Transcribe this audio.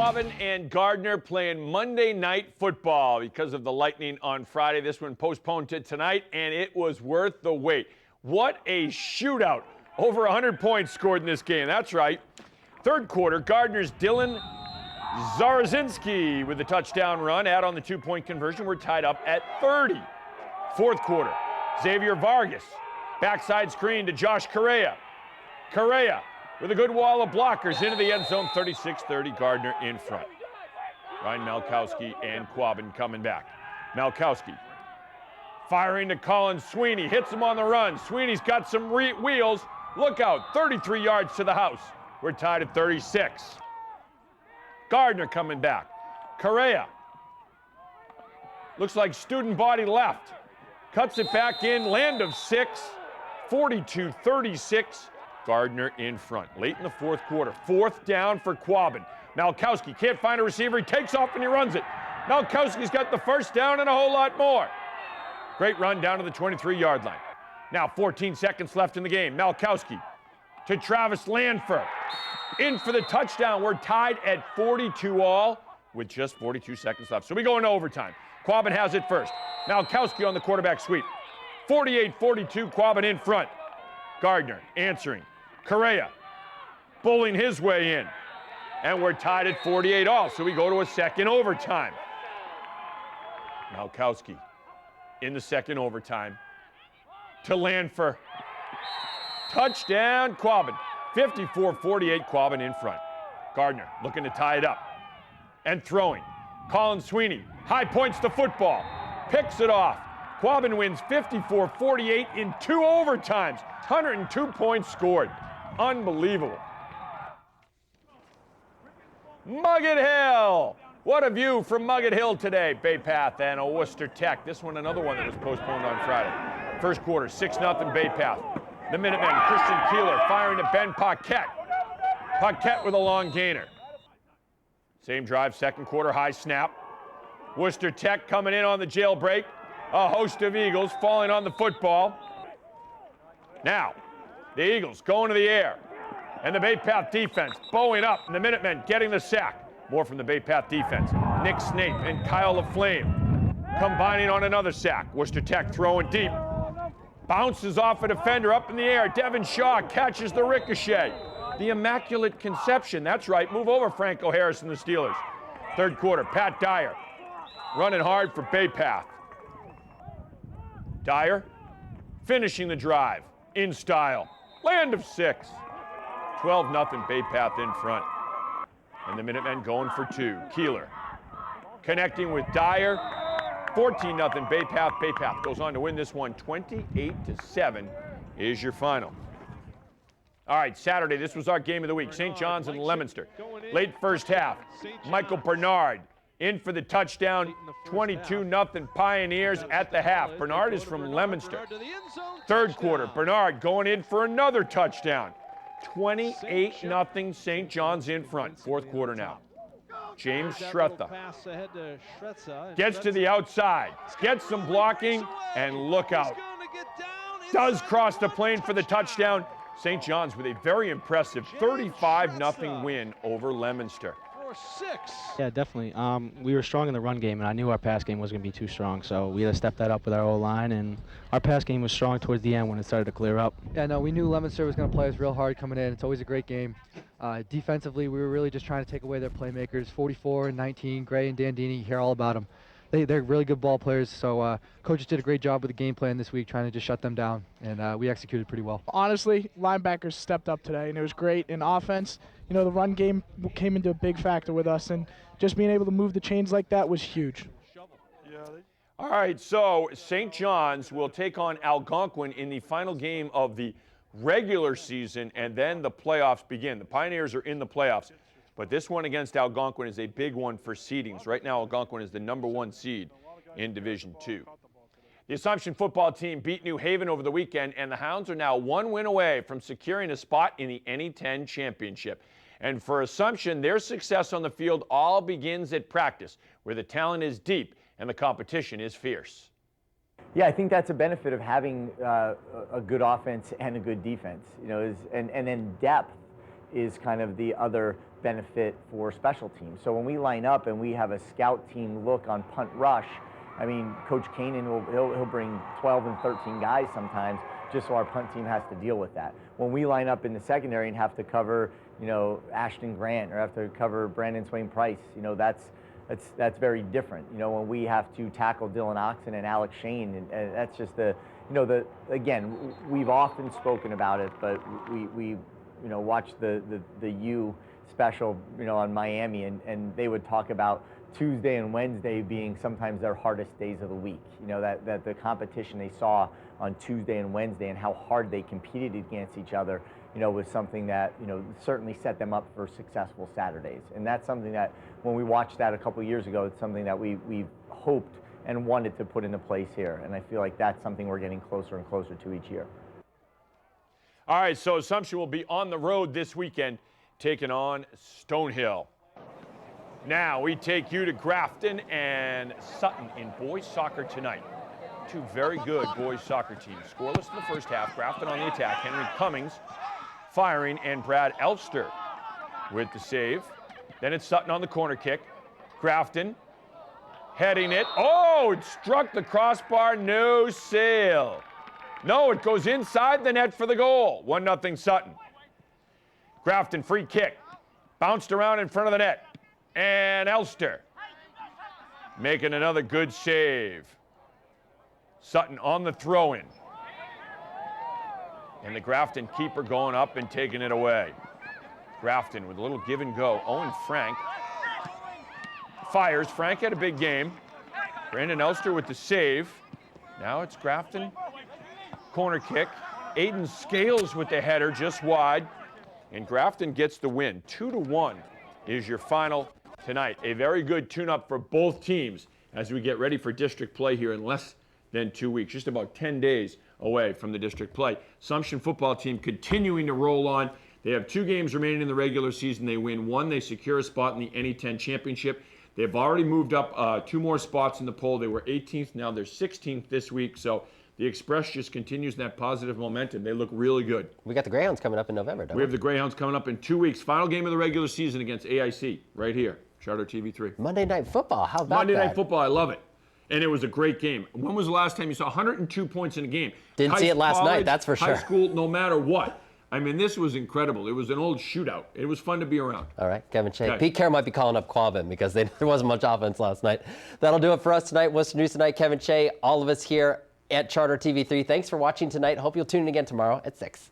Quabbin and Gardner playing Monday Night Football because of the lightning on Friday. This one postponed to tonight, and it was worth the wait. What a shootout. Over 100 points scored in this game. That's right. Third quarter, Gardner's Dylan Zarazinski with the touchdown run. Add on the two-point conversion. We're tied up at 30. Fourth quarter, Xavier Vargas. Backside screen to Josh Correa. Correa with a good wall of blockers into the end zone. 36-30, Gardner in front. Ryan Malkowski and Quabbin coming back. Malkowski firing to Colin Sweeney. Hits him on the run. Sweeney's got some wheels. Look out, 33 yards to the house. We're tied at 36. Gardner coming back. Correa. Looks like student body left. Cuts it back in, land of 6. 42-36. Gardner in front. Late in the fourth quarter. Fourth down for Quabbin. Malkowski can't find a receiver. He takes off and he runs it. Malkowski's got the first down and a whole lot more. Great run down to the 23-yard line. Now 14 seconds left in the game. Malkowski to Travis Landfer. In for the touchdown. We're tied at 42 all with just 42 seconds left. So we go into overtime. Quabbin has it first. Malkowski on the quarterback sweep. 48-42, Quabbin in front. Gardner answering. Correa bowling his way in. And we're tied at 48 all, so we go to a second overtime. Malkowski in the second overtime to Landfer. Touchdown, Quabbin. 54-48, Quabbin in front. Gardner looking to tie it up. And throwing. Colin Sweeney, high points the football. Picks it off. Quabbin wins 54-48 in 2 overtimes. 102 points scored. Unbelievable. Muggett Hill. What a view from Muggett Hill today. Bay Path and Worcester Tech. This one, another one that was postponed on Friday. First quarter, 6-0 Bay Path. The Minutemen, Christian Keeler firing to Ben Paquette. Paquette with a long gainer. Same drive, second quarter, high snap. Worcester Tech coming in on the jailbreak. A host of Eagles falling on the football. Now, the Eagles going to the air. And the Bay Path defense bowing up. And the Minutemen getting the sack. More from the Bay Path defense. Nick Snape and Kyle LaFlame combining on another sack. Worcester Tech throwing deep. Bounces off a defender up in the air. Devin Shaw catches the ricochet. The Immaculate Conception. That's right. Move over, Franco Harris and the Steelers. Third quarter, Pat Dyer running hard for Bay Path. Dyer finishing the drive in style. Land of 6. 12-0 Bay Path in front. And the Minutemen going for 2. Keeler connecting with Dyer. 14-0 Bay Path. Bay Path goes on to win this one 28-7 is your final. All right, Saturday, this was our game of the week. St. John's and Leominster. Late first half, Michael Bernard in for the touchdown. 22-0 Pioneers at the half. Bernard is from Leominster. Third quarter, Bernard going in for another touchdown. 28-0 St. John's in front. Fourth quarter now. James Shretha gets to the outside, gets some blocking, and look out. Does cross the plane for the touchdown. St. John's with a very impressive 35-0 win over Leominster. Yeah, definitely. We were strong in the run game, and I knew our pass game was going to be too strong, so we had to step that up with our O-line, and our pass game was strong towards the end when it started to clear up. Yeah, no, we knew Leominster was going to play us real hard coming in. It's always a great game. Defensively, we were really just trying to take away their playmakers. 44 and 19, Gray and Dandini, you hear all about them. They're really good ball players, so coaches did a great job with the game plan this week, trying to just shut them down, and we executed pretty well. Honestly, linebackers stepped up today, and it was great. In offense, you know, the run game came into a big factor with us, and just being able to move the chains like that was huge. All right, so St. John's will take on Algonquin in the final game of the regular season, and then the playoffs begin. The Pioneers are in the playoffs. But this one against Algonquin is a big one for seedings. Right now, Algonquin is the #1 seed in Division II. The Assumption football team beat New Haven over the weekend, and the Hounds are now 1 win away from securing a spot in the NE10 championship. And for Assumption, their success on the field all begins at practice, where the talent is deep and the competition is fierce. Yeah, I think that's a benefit of having a good offense and a good defense. You know, and then depth is kind of the other benefit for special teams. So when we line up and we have a scout team look on punt rush, I mean, Coach Kanan he'll bring 12 and 13 guys sometimes, just so our punt team has to deal with that. When we line up in the secondary and have to cover, you know, Ashton Grant or have to cover Brandon Swain Price, you know, that's very different. You know, when we have to tackle Dylan Oxen and Alex Shane, and that's just again, we've often spoken about it, but we you know, watched the U special, you know, on Miami, and they would talk about Tuesday and Wednesday being sometimes their hardest days of the week. You know, that the competition they saw on Tuesday and Wednesday and how hard they competed against each other, you know, was something that, you know, certainly set them up for successful Saturdays. And that's something that when we watched that a couple years ago, it's something that we hoped and wanted to put into place here. And I feel like that's something we're getting closer and closer to each year. All right, so Assumption will be on the road this weekend, taking on Stonehill. Now we take you to Grafton and Sutton in boys soccer tonight. Two very good boys soccer teams. Scoreless in the first half. Grafton on the attack. Henry Cummings firing, and Brad Elster with the save. Then it's Sutton on the corner kick. Grafton heading it. Oh, it struck the crossbar. No sail. No, it goes inside the net for the goal. 1-0 Sutton. Grafton free kick. Bounced around in front of the net. And Elster making another good save. Sutton on the throw-in. And the Grafton keeper going up and taking it away. Grafton with a little give and go. Owen Frank fires. Frank had a big game. Brandon Elster with the save. Now it's Grafton. Corner kick. Aiden Scales with the header just wide. And Grafton gets the win. 2-1 is your final tonight. A very good tune-up for both teams as we get ready for district play here in less than 2 weeks. Just about 10 days away from the district play. Assumption football team continuing to roll on. They have 2 games remaining in the regular season. They win 1. They secure a spot in the NE10 championship. They've already moved up 2 more spots in the poll. They were 18th. Now they're 16th this week. So the Express just continues that positive momentum. They look really good. We got the Greyhounds coming up in November, don't we? We have the Greyhounds coming up in 2 weeks. Final game of the regular season against AIC right here, Charter TV3. Monday Night Football. How about Monday that? Night Football. I love it. And it was a great game. When was the last time you saw 102 points in a game? Didn't see it last night, that's for sure. High school, no matter what. I mean, this was incredible. It was an old shootout. It was fun to be around. All right, Kevin Shea. Okay. Pete Kerr might be calling up Quabbin because there wasn't much offense last night. That'll do it for us tonight. Worcester News Tonight. Kevin Shea, all of us here at Charter TV3. Thanks for watching tonight. Hope you'll tune in again tomorrow at 6.